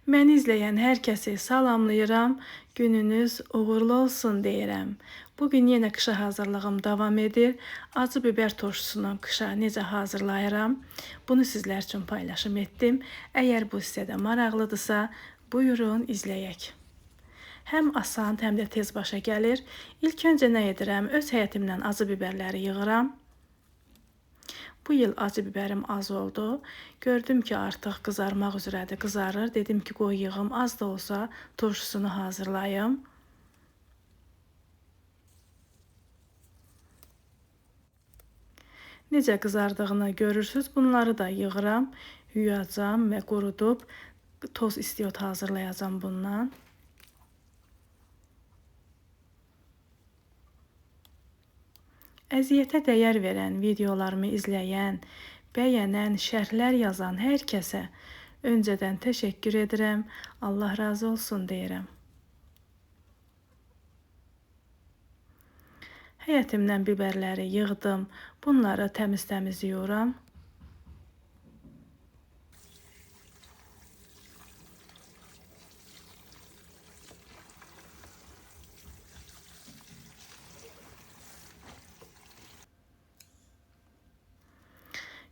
Məni izləyən hər kəsi salamlayıram. Gününüz uğurlu olsun deyirəm. Bugün yenə qışa hazırlığım davam edir. Acı biber turşusunu qışa necə hazırlayıram, bunu sizlər üçün paylaşım etdim. Əgər bu sizə də maraqlıdırsa, buyurun izləyək. Həm asan, həm də tez başa gəlir. İlk öncə nə edirəm? Öz həyətimdən acı biberləri yığıram. Bu yıl acı biberim az oldu. Gördüm ki artıq qızarmaq üzrədir, qızarır. Dedim ki qoy yığım, az da olsa turşusunu hazırlayım. Necə qızardığını görürsünüz. Bunları da yığıram, yuyacam və qurudub toz istiot hazırlayacam bundan. Əziyyətə dəyər verən, videolarımı izləyən, bəyənən, şərhlər yazan hər kəsə öncədən təşəkkür edirəm. Allah razı olsun deyirəm. Həyətimdən biberləri yığdım. Bunları təmiz-təmiz yuyuram.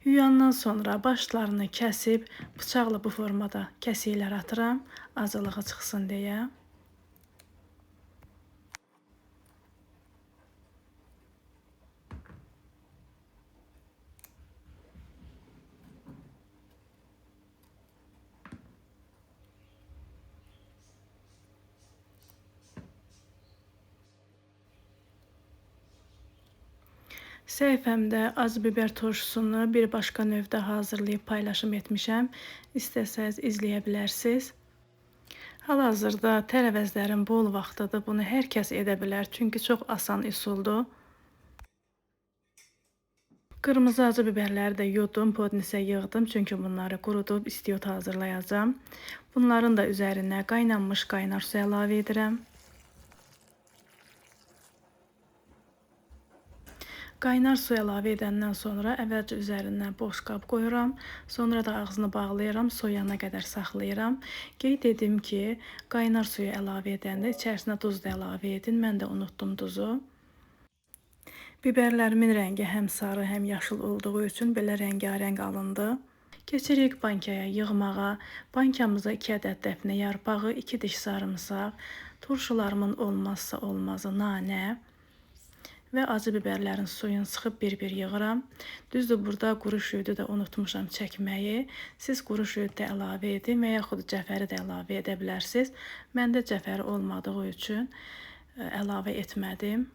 Yuyandan sonra başlarını kəsib, bıçaqla bu formada kəsiklər atıram, acılığı çıxsın deyə. Səhifəmdə acı biber turşusunu bir başqa növdə hazırlayıb paylaşım etmişəm. İstəsəz izləyə bilərsiniz. Hal-hazırda tərəvəzlərin bol vaxtıdır. Bunu hər kəs edə bilər, çünki çox asan üsuldur. Qırmızı acı biberləri də yudum, podnisə yığdım, çünki bunları qurudub istiot hazırlayacağım. Bunların da üzərinə qaynanmış qaynar su əlavə edirəm. Qaynar su əlavə edəndən sonra əvvəlcə üzərindən boş qab qoyuram. Sonra da ağzını bağlayıram, soyana qədər saxlayıram. Qeyd edim ki, qaynar suyu əlavə edəndə içərisinə duz da əlavə edin. Mən də unutdum duzu. Biberlərimin rəngi həm sarı, həm yaşıl olduğu üçün belə rəngarəng alındı. Keçirik bankaya yığmağa. Bankamıza 2 ədəd dəfnə yarpağı, 2 diş sarımsaq, turşularımın olmazsa olmazı nanə və acı biberlərin suyunu sıxıb bir-bir yığıram. Düzdür, burada quru şüydü də unutmuşam çəkməyi. Siz quru şüydü də əlavə edin və yaxud cəfəri də əlavə edə bilərsiniz. Məndə cəfəri olmadığı üçün əlavə etmədim.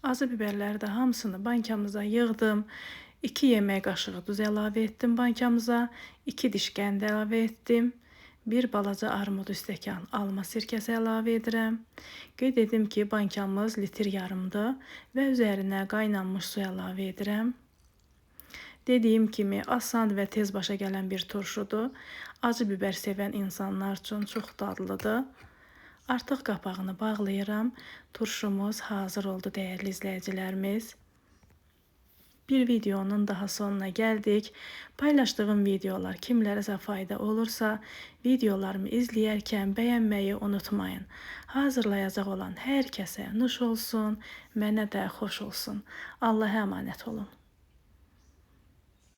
Acı biberləri də hamısını bankamıza yığdım. 2 yemək qaşığı duz əlavə etdim bankamıza, 2 diş qənd əlavə etdim, 1 balaca armud stəkan alma sirkəsi əlavə edirəm. Qeyd edim ki, bankamız litr yarımdır və üzərinə qaynanmış su əlavə edirəm. Dediyim kimi, asan və tez başa gələn bir turşudur. Acı biber sevən insanlar üçün çox dadlıdır. Artıq qapağını bağlayıram. Turşumuz hazır oldu dəyərli izləyicilərimiz. Bir videonun daha sonuna gəldik. Paylaşdığım videolar kimlərəsə fayda olursa, videolarımı izləyərkən bəyənməyi unutmayın. Hazırlayacaq olan hər kəsə nuş olsun, mənə də xoş olsun. Allah'a əmanət olun.